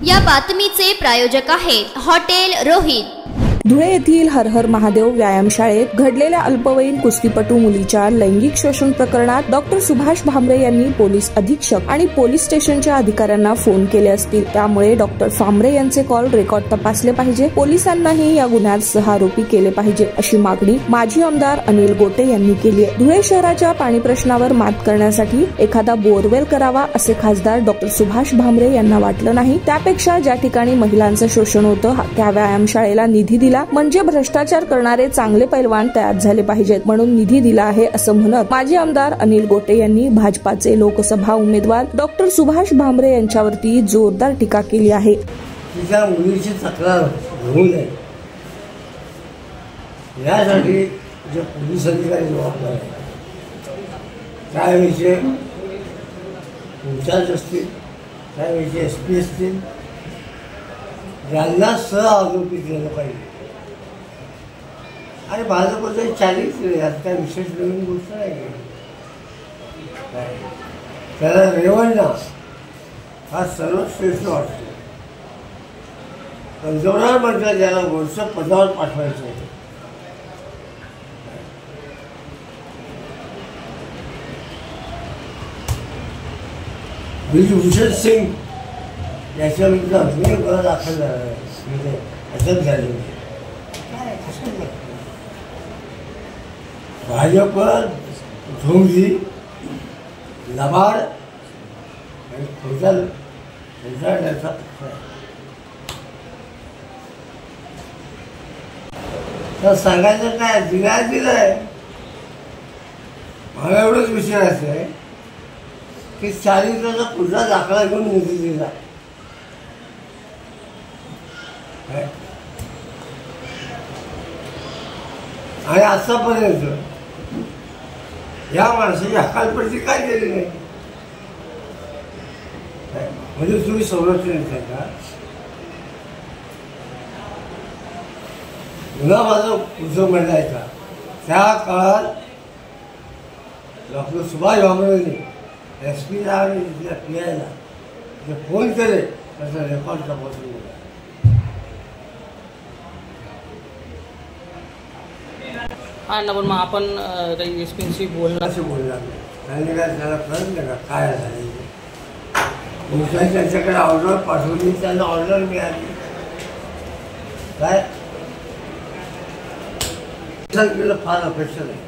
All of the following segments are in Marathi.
या बातमीचे प्रायोजक आहेत हॉटेल रोहित। धुळे येथील हर हर महादेव व्यायामशाळेत घडलेल्या अल्पवयीन कुस्तीपटू मुलीच्या लैंगिक शोषण प्रकरणात डॉक्टर सुभाष भामरे यांनी पोलीस अधीक्षक आणि पोलीस स्टेशनच्या अधिकाऱ्यांना फोन केले असतील, त्यामुळे डॉक्टर भामरे यांचे कॉल रेकॉर्ड तपासले पाहिजे, पोलिसांनाही या गुन्ह्यात सहआरोपी केले पाहिजे, अशी मागणी माजी आमदार अनिल गोटे यांनी केली आहे। धुळे शहराच्या पाणी प्रश्नावर मात करण्यासाठी एखादा बोरवेल करावा असे खासदार डॉक्टर सुभाष भामरे यांना वाटलं नाही, त्यापेक्षा ज्या ठिकाणी महिलांचं शोषण होतं त्या व्यायामशाळेला निधी दिला म्हणजे भ्रष्टाचार करणारे चांगले पैलवान तयार झाले पाहिजेत, म्हणून निधी दिला आहे असं म्हणत माजी आमदार अनिल गोटे यांनी भाजपाचे लोकसभा उमेदवार डॉक्टर सुभाष भामरे यांच्यावरती जोरदार टीका केली आहे। तिच्या मुलीची तक्रार होऊ नये यासाठी जे पोलीस अधिकारी जबाबदार आहेत त्यावेळेचे इंचार्ज असतील, त्यावेळेचे SP असतील, यांना सहआरोपी केलं पाहिजे। आणि भाजपचं चालीच यात काय विशेष नवीन गोष्ट नाही, त्याला रेवणणा हा सर्वश्रेष्ठ वाटतो। पंतप्रधान म्हणतात ज्याला वरच्या पदावर पाठवायचं होतं, ब्रिजभूषण सिंग याच्या विरुद्ध अजूनही गुन्हा दाखल झाला आहे, अटक झाली होती। भाजप झोंबली लबाड आणि खोटारड्याचा तर सांगायचं काय दिलाय। मला एवढंच विचारायचं आहे की चारित्र्याचा पुढचा दाखला घेऊन निधी दिला आणि आतापर्यंत या माणसाची हकालपट्टी काय केली नाही, म्हणजे तुम्ही संरक्षण देता का? गुन्हा माझा पुढचं म्हणलायचा त्या काळात डॉक्टर सुभाष भामरेंनी SP ला आणि PI ला जे फोन केले त्याचा रेकॉर्ड तपासून गेला। हा ना, पण मग आपण SP बोलणार त्यांनी काय त्याला कळत नाही का काय झालं, त्यांच्याकडे ऑर्डर पाठवली, त्यांना ऑर्डर मिळाली काय फार अपेक्षा नाही।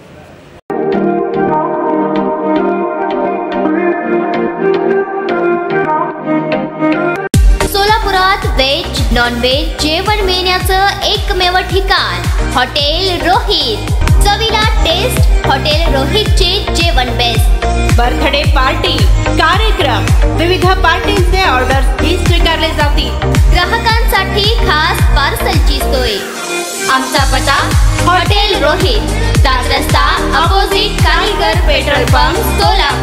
सोलापुरात व्हेज नॉन व्हेज जेवण मिळण्याचं एकमेव ठिकाण हॉटेल रोहित। चवीला टेस्ट हॉटेल रोहितचे जेवण बेस्ट। बर्थडे पार्टी, कार्यक्रम, विविध पार्टींचे ऑर्डर्स ही स्वीकारले जातील। ग्राहकांसाठी खास पार्सलची सोय। आमचा पत्ता हॉटेल रोहित, 7 रस्ता अपोजिट कारीगर पेट्रोल पंप, सोलापूर।